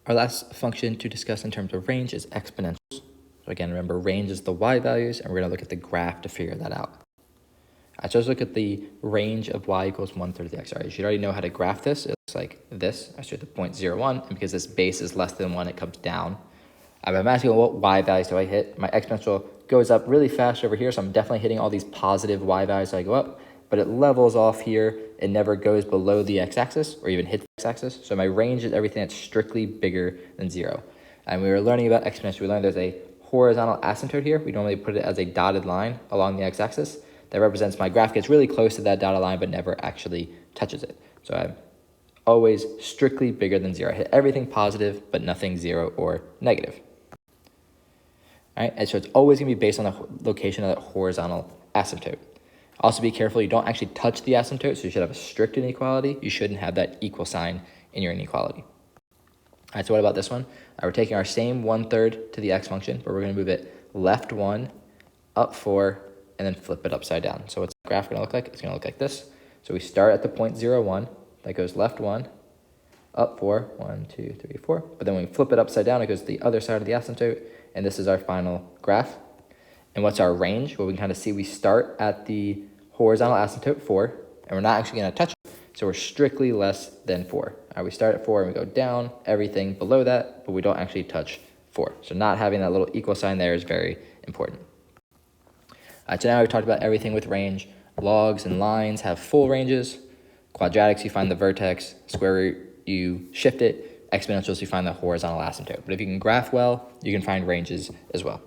Our last function to discuss in terms of range is exponentials. So again, remember range is the y values, and we're going to look at the graph to figure that out. All right, so let's look at the range of y equals 1/3 of the x. All right, you should already know how to graph this. It looks like this. I start at the point 0, 1, and because this base is less than 1, it comes down. I'm asking what y values do I hit. My exponential goes up really fast over here, so I'm definitely hitting all these positive y values as I go up, but it levels off here. It never goes below the x-axis or even hits the x-axis. So my range is everything that's strictly bigger than 0. And we were learning about exponential. We learned there's a horizontal asymptote here. We normally put it as a dotted line along the x-axis. That represents my graph gets really close to that dotted line, but never actually touches it. So I'm always strictly bigger than 0. I hit everything positive, but nothing 0 or negative. All right, and so it's always going to be based on the location of that horizontal asymptote. Also be careful, you don't actually touch the asymptote, so you should have a strict inequality. You shouldn't have that equal sign in your inequality. All right, so what about this one? We're taking our same 1/3 to the x function, but we're going to move it left 1, up 4, and then flip it upside down. So what's the graph going to look like? It's going to look like this. So we start at the point 0, 1. That goes left 1, up 4, 1, 2, 3, 4. But then when we flip it upside down, it goes to the other side of the asymptote, and this is our final graph. And what's our range? Well, we can kind of see we start at the horizontal asymptote 4, and we're not actually going to touch it, so we're strictly less than 4. All right, we start at 4 and we go down, everything below that, but we don't actually touch 4. So not having that little equal sign there is very important. So now we've talked about everything with range. Logs and lines have full ranges. Quadratics, you find the vertex. Square root, you shift it. Exponentials, you find the horizontal asymptote. But if you can graph well, you can find ranges as well.